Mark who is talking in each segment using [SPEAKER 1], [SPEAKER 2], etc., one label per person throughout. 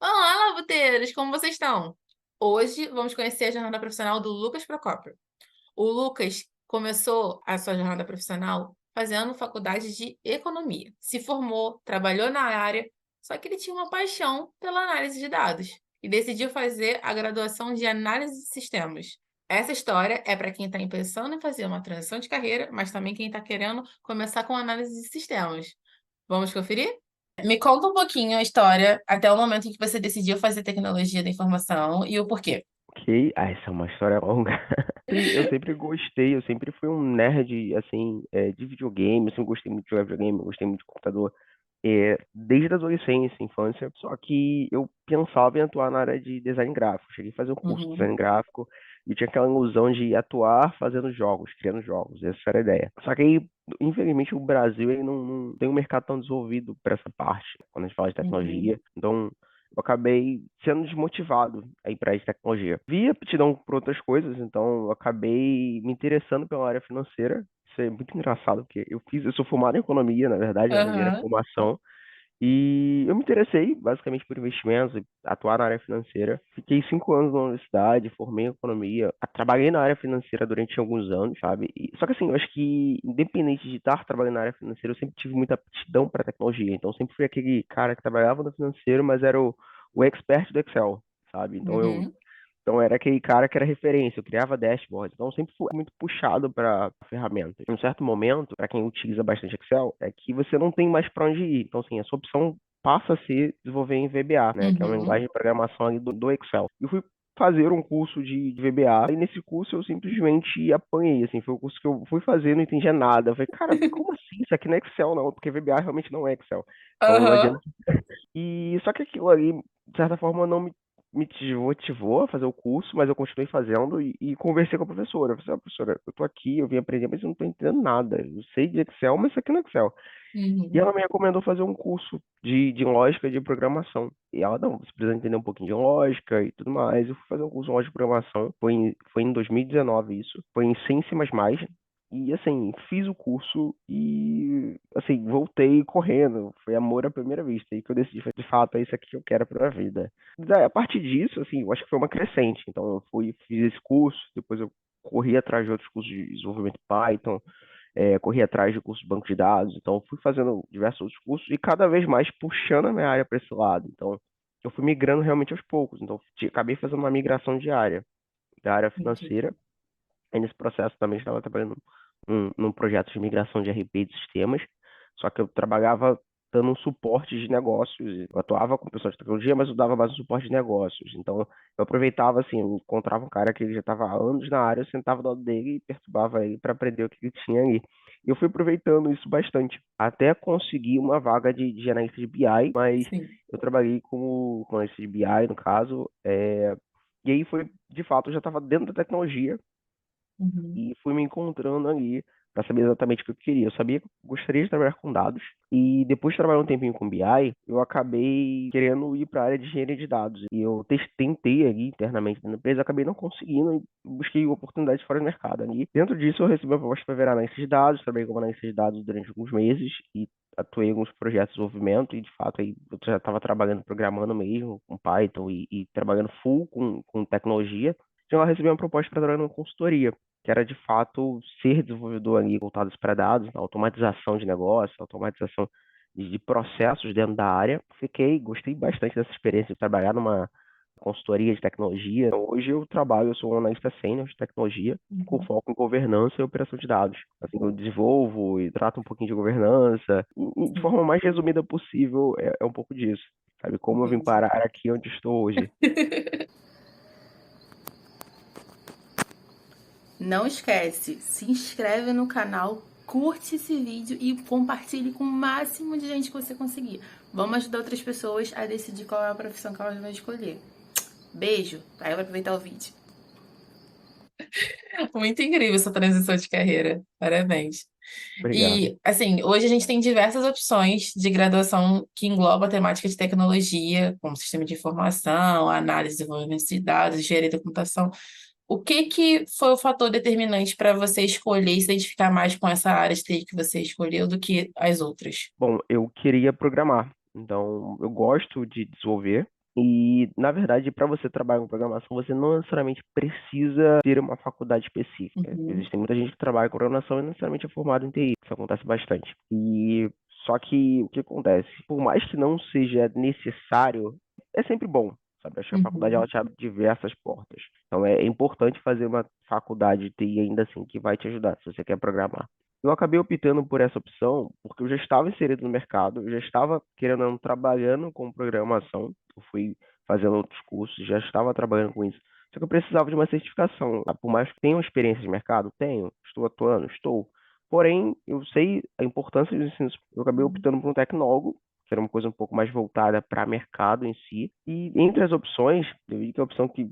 [SPEAKER 1] Olá, labuteiros! Como vocês estão? Hoje vamos conhecer a jornada profissional do Lucas Procópio. O Lucas começou a sua jornada profissional fazendo faculdade de economia. Se formou, trabalhou na área, só que ele tinha uma paixão pela análise de dados e decidiu fazer a graduação de análise de sistemas. Essa história é para quem está pensando em fazer uma transição de carreira, mas também quem está querendo começar com análise de sistemas. Vamos conferir? Me conta um pouquinho a história até o momento em que você decidiu fazer tecnologia da informação e o porquê.
[SPEAKER 2] Ok, essa é uma história longa. Eu sempre gostei, eu sempre fui um nerd, assim, de videogame, eu sempre gostei muito de jogar videogame, eu gostei muito de computador, desde a adolescência, infância, só que eu pensava em atuar na área de design gráfico, cheguei a fazer um curso de
[SPEAKER 1] Uhum,
[SPEAKER 2] design gráfico e tinha aquela ilusão de atuar fazendo jogos, criando jogos, essa era a ideia. Só que aí, infelizmente, o Brasil ele não tem um mercado tão desenvolvido para essa parte, quando a gente fala de
[SPEAKER 1] uhum,
[SPEAKER 2] tecnologia, então eu acabei sendo desmotivado a ir para a tecnologia. Vi aptidão por outras coisas, então eu acabei me interessando pela área financeira. Isso é muito engraçado, porque eu sou formado em economia, na verdade, é a minha primeira
[SPEAKER 1] aham,
[SPEAKER 2] formação. E eu me interessei basicamente por investimentos, e atuar na área financeira. Fiquei 5 anos na universidade, formei em economia, trabalhei na área financeira durante alguns anos, sabe? Só que assim, eu acho que independente de estar trabalhando na área financeira, eu sempre tive muita aptidão para tecnologia. Então, eu sempre fui aquele cara que trabalhava no financeiro, mas era o expert do Excel, sabe?
[SPEAKER 1] uhum,
[SPEAKER 2] Então era aquele cara que era referência, eu criava dashboards, então eu sempre fui muito puxado para ferramentas. Em um certo momento, para quem utiliza bastante Excel, é que você não tem mais para onde ir. Então, assim, a sua opção passa a ser desenvolver em VBA, né, que é uma
[SPEAKER 1] uhum.
[SPEAKER 2] linguagem de programação ali do Excel. Eu fui fazer um curso de VBA e nesse curso eu simplesmente apanhei, assim, foi o curso que eu fui fazer, não entendia nada. Eu falei, cara, como assim? Isso aqui não é Excel não, porque VBA realmente não é Excel. Então não
[SPEAKER 1] Aham.
[SPEAKER 2] adianta. E só que aquilo ali, de certa forma, não me desmotivou a fazer o curso, mas eu continuei fazendo e conversei com a professora. Eu falei, "Ah, professora, eu tô aqui, eu vim aprender, mas eu não tô entendendo nada. Eu sei de Excel, mas isso aqui não é Excel." E
[SPEAKER 1] Uhum.
[SPEAKER 2] ela me recomendou fazer um curso de lógica e de programação. E ela, não, você precisa entender um pouquinho de lógica e tudo mais. Eu fui fazer um curso de lógica e programação. Foi em 2019 isso. Foi em C++. E, assim, fiz o curso e, assim, voltei correndo. Foi amor à primeira vista. E que eu decidi, de fato, é isso aqui que eu quero pra vida. Daí, a partir disso, assim, eu acho que foi uma crescente. Então, eu fiz esse curso, depois eu corri atrás de outros cursos de desenvolvimento Python, corri atrás de curso de banco de dados, então fui fazendo diversos outros cursos e cada vez mais puxando a minha área para esse lado. Então, eu fui migrando realmente aos poucos. Então, acabei fazendo uma migração diária da área
[SPEAKER 1] Entendi.
[SPEAKER 2] financeira. Aí, nesse processo, também estava trabalhando num projeto de migração de RP de sistemas, só que eu trabalhava dando um suporte de negócios. Eu atuava com pessoas de tecnologia, mas eu dava mais um suporte de negócios. Então, eu aproveitava, assim, eu encontrava um cara que ele já estava há anos na área, eu sentava do lado dele e perturbava ele para aprender o que ele tinha ali. E eu fui aproveitando isso bastante, até conseguir uma vaga de analista de BI, mas
[SPEAKER 1] Sim.
[SPEAKER 2] eu trabalhei como analista de BI, no caso, e aí foi, de fato, eu já estava dentro da tecnologia,
[SPEAKER 1] Uhum.
[SPEAKER 2] e fui me encontrando ali para saber exatamente o que eu queria. Eu sabia que eu gostaria de trabalhar com dados e depois de trabalhar um tempinho com BI, eu acabei querendo ir para a área de engenharia de dados. E eu tentei ali internamente na empresa, acabei não conseguindo e busquei oportunidades fora do mercado ali. Dentro disso, eu recebi uma proposta para virar analista de dados, trabalhei como analista de dados durante alguns meses e atuei em alguns projetos de desenvolvimento e, de fato, aí eu já estava trabalhando, programando mesmo, com Python e trabalhando full com tecnologia. Então, eu recebi uma proposta para trabalhar numa consultoria que era de fato ser desenvolvedor ali voltados para dados, automatização de negócios, automatização de processos dentro da área. Gostei bastante dessa experiência de trabalhar numa consultoria de tecnologia. Hoje eu sou um analista sênior de tecnologia, com
[SPEAKER 1] Uhum.
[SPEAKER 2] foco em governança e operação de dados. Assim, eu desenvolvo e trato um pouquinho de governança, e de
[SPEAKER 1] Sim.
[SPEAKER 2] forma mais resumida possível, é um pouco disso. Sabe, como eu vim
[SPEAKER 1] Entendi.
[SPEAKER 2] parar aqui onde estou hoje.
[SPEAKER 1] Não esquece, se inscreve no canal, curte esse vídeo e compartilhe com o máximo de gente que você conseguir. Vamos ajudar outras pessoas a decidir qual é a profissão que elas vão escolher. Beijo, vai aproveitar o vídeo. Muito incrível essa transição de carreira. Parabéns.
[SPEAKER 2] Obrigado.
[SPEAKER 1] E, assim, hoje a gente tem diversas opções de graduação que engloba a temática de tecnologia, como sistema de informação, análise e desenvolvimento de dados, engenharia da computação. O que que foi o fator determinante para você escolher e se identificar mais com essa área de TI que você escolheu do que as outras?
[SPEAKER 2] Bom, eu queria programar, então eu gosto de desenvolver. E, na verdade, para você trabalhar com programação, você não necessariamente precisa ter uma faculdade específica.
[SPEAKER 1] Uhum,
[SPEAKER 2] Existe muita gente que trabalha com programação e não necessariamente é formado em TI. Isso acontece bastante. E só que o que acontece? Por mais que não seja necessário, é sempre bom. Sabe? Acho que a faculdade ela
[SPEAKER 1] uhum,
[SPEAKER 2] te abre diversas portas. Então é importante fazer uma faculdade de TI ainda assim, que vai te ajudar se você quer programar. Eu acabei optando por essa opção porque eu já estava inserido no mercado, eu já estava, querendo ou não, trabalhando com programação. Eu fui fazendo outros cursos, já estava trabalhando com isso. Só que eu precisava de uma certificação. Por mais que tenha uma experiência de mercado, tenho. Estou atuando, estou. Porém, eu sei a importância dos ensinos. Eu acabei optando por um tecnólogo, que era uma coisa um pouco mais voltada para mercado em si. E entre as opções, eu vi que a opção que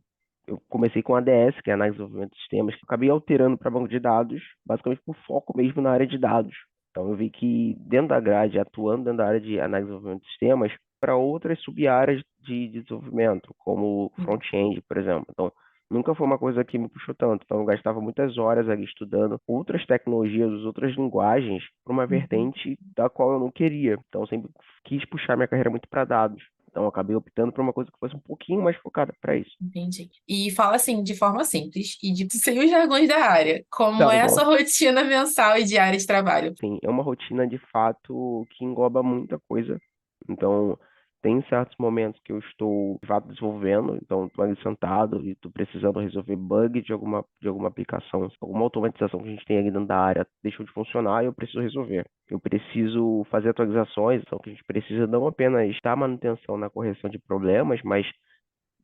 [SPEAKER 2] eu comecei com ADS, que é Análise e Desenvolvimento de Sistemas, que eu acabei alterando para banco de dados, basicamente por foco mesmo na área de dados. Então, eu vi que dentro da grade, atuando dentro da área de análise e desenvolvimento de sistemas, para outras sub-áreas de desenvolvimento, como
[SPEAKER 1] uhum,
[SPEAKER 2] front-end, por exemplo. Então, nunca foi uma coisa que me puxou tanto. Então, eu gastava muitas horas ali estudando outras tecnologias, outras linguagens, para uma
[SPEAKER 1] uhum.
[SPEAKER 2] vertente da qual eu não queria. Então, eu sempre quis puxar minha carreira muito para dados. Então, eu acabei optando por uma coisa que fosse um pouquinho mais focada para isso.
[SPEAKER 1] Entendi. E fala assim, de forma simples e sem os jargões da área, como
[SPEAKER 2] Tá
[SPEAKER 1] é a
[SPEAKER 2] bom.
[SPEAKER 1] sua rotina mensal e diária de trabalho?
[SPEAKER 2] Sim, é uma rotina de fato que engloba muita coisa. Então, tem certos momentos que eu estou de fato desenvolvendo, então estou ali sentado e estou precisando resolver bug de alguma aplicação, alguma automatização que a gente tem ali dentro da área deixou de funcionar e eu preciso resolver. Eu preciso fazer atualizações, então que a gente precisa não apenas dar manutenção na correção de problemas, mas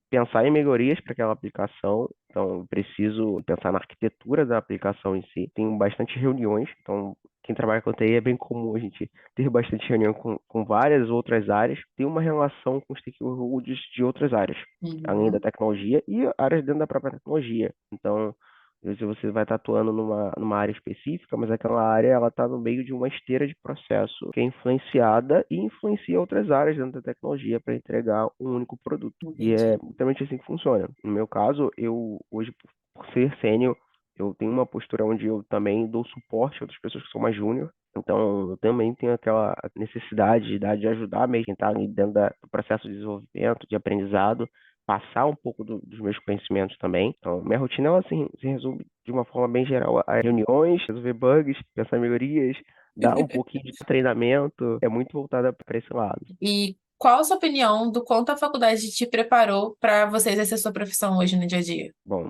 [SPEAKER 2] pensar em melhorias para aquela aplicação. Então, eu preciso pensar na arquitetura da aplicação em si. Tenho bastante reuniões, então quem trabalha com TI é bem comum a gente ter bastante reunião com várias outras áreas, ter uma relação com os stakeholders de outras áreas, além da
[SPEAKER 1] Uhum,
[SPEAKER 2] tecnologia e áreas dentro da própria tecnologia. Então, às vezes você vai estar atuando numa área específica, mas aquela área ela está no meio de uma esteira de processo que é influenciada e influencia outras áreas dentro da tecnologia para entregar um único produto. E é
[SPEAKER 1] entendi.
[SPEAKER 2] literalmente assim que funciona. No meu caso, eu hoje, por ser sênior, eu tenho uma postura onde eu também dou suporte a outras pessoas que são mais júnior. Então, eu também tenho aquela necessidade de ajudar mesmo, quem está ali dentro do processo de desenvolvimento, de aprendizado, passar um pouco dos meus conhecimentos também. Então, minha rotina ela se resume de uma forma bem geral a reuniões, resolver bugs, pensar em melhorias, dar um pouquinho de treinamento. É muito voltada para esse lado.
[SPEAKER 1] E qual a sua opinião do quanto a faculdade te preparou para você exercer sua profissão hoje no dia a dia?
[SPEAKER 2] Bom,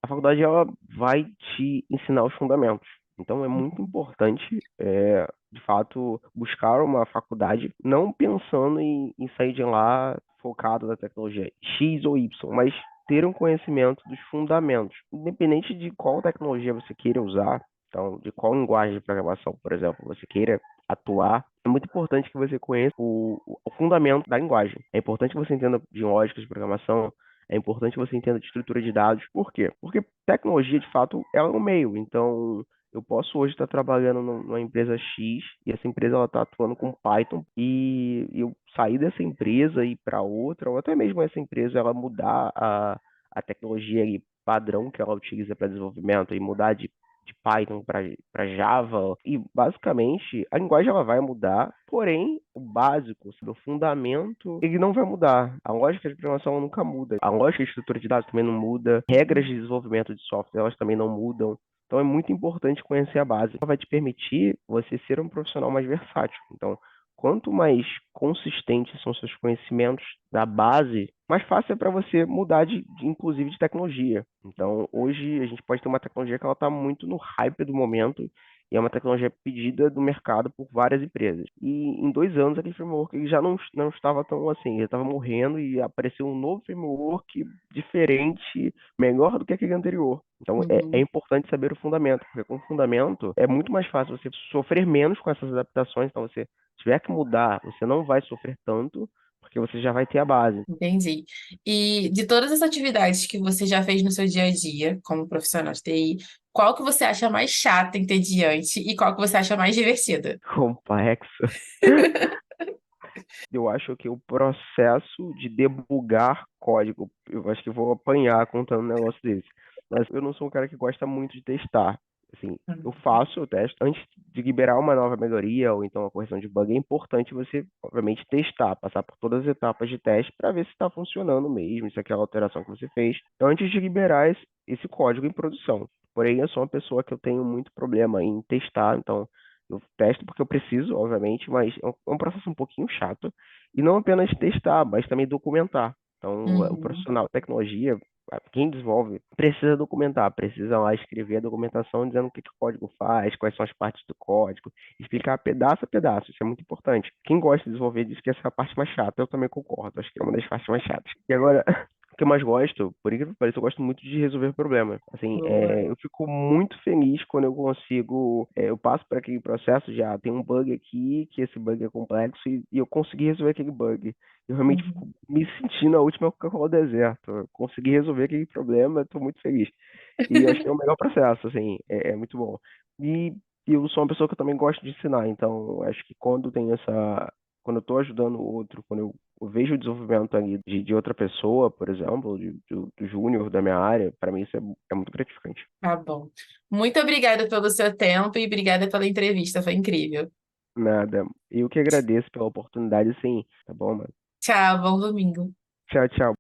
[SPEAKER 2] a faculdade ela vai te ensinar os fundamentos. Então é muito importante, de fato, buscar uma faculdade não pensando em sair de lá focado na tecnologia X ou Y, mas ter um conhecimento dos fundamentos, independente de qual tecnologia você queira usar, então de qual linguagem de programação, por exemplo, você queira atuar. É muito importante que você conheça o fundamento da linguagem. É importante que você entenda de lógicas de programação, é importante que você entenda de estrutura de dados. Por quê? Porque tecnologia, de fato, ela é um meio. Então, eu posso hoje estar trabalhando numa empresa X e essa empresa ela está atuando com Python e eu sair dessa empresa e ir para outra, ou até mesmo essa empresa ela mudar a tecnologia ali, padrão que ela utiliza para desenvolvimento e mudar de Python para Java. E basicamente a linguagem ela vai mudar, porém o básico, sabe, o fundamento, ele não vai mudar. A lógica de programação ela nunca muda. A lógica de estrutura de dados também não muda. Regras de desenvolvimento de software elas também não mudam. Então é muito importante conhecer a base. Ela vai te permitir você ser um profissional mais versátil. Então, quanto mais consistentes são seus conhecimentos da base, mais fácil é para você mudar inclusive de tecnologia. Então, hoje a gente pode ter uma tecnologia que ela está muito no hype do momento e é uma tecnologia pedida do mercado por várias empresas. E em 2 anos aquele framework ele já não estava tão assim, ele estava morrendo e apareceu um novo framework diferente, melhor do que aquele anterior. Então é
[SPEAKER 1] Uhum,
[SPEAKER 2] importante saber o fundamento, porque com o fundamento é muito mais fácil você sofrer menos com essas adaptações. Então, você tiver que mudar, você não vai sofrer tanto, porque você já vai ter a base.
[SPEAKER 1] Entendi. E de todas as atividades que você já fez no seu dia a dia, como profissional de TI, qual que você acha mais chata, entediante e qual que você acha mais divertida?
[SPEAKER 2] Complexo. Eu acho que o processo de debugar código, eu acho que eu vou apanhar contando um negócio desse. Mas eu não sou um cara que gosta muito de testar. Assim, eu faço o teste antes de liberar uma nova melhoria ou então uma correção de bug. É importante você, obviamente, testar, passar por todas as etapas de teste para ver se está funcionando mesmo, se aquela alteração que você fez, antes de liberar esse código em produção. Porém, eu sou uma pessoa que eu tenho muito problema em testar, então eu testo porque eu preciso, obviamente, mas é um processo um pouquinho chato. E não apenas testar, mas também documentar. Então, o
[SPEAKER 1] Uhum,
[SPEAKER 2] profissional de tecnologia, quem desenvolve, precisa documentar, precisa lá escrever a documentação dizendo o que o código faz, quais são as partes do código, explicar pedaço a pedaço, isso é muito importante. Quem gosta de desenvolver diz que essa é a parte mais chata, eu também concordo, acho que é uma das partes mais chatas. E agora, o que eu mais gosto, por incrível que pareça, eu gosto muito de resolver problemas. Assim,
[SPEAKER 1] boa.
[SPEAKER 2] eu fico muito feliz quando eu consigo, eu passo por aquele processo de, tem um bug aqui, que esse bug é complexo, e eu consegui resolver aquele bug. Eu realmente
[SPEAKER 1] Uhum.
[SPEAKER 2] fico me sentindo a última Coca-Cola do deserto. Eu consegui resolver aquele problema, estou muito feliz. E acho que é o melhor processo, assim, é muito bom. E eu sou uma pessoa que eu também gosto de ensinar, então acho que quando eu estou ajudando o outro, quando eu vejo o desenvolvimento ali de outra pessoa, por exemplo, do júnior da minha área, para mim isso é muito gratificante.
[SPEAKER 1] Tá bom. Muito obrigada pelo seu tempo e obrigada pela entrevista, foi incrível.
[SPEAKER 2] Nada. Eu que agradeço pela oportunidade, sim. Tá bom, mano?
[SPEAKER 1] Tchau, bom domingo.
[SPEAKER 2] Tchau, tchau.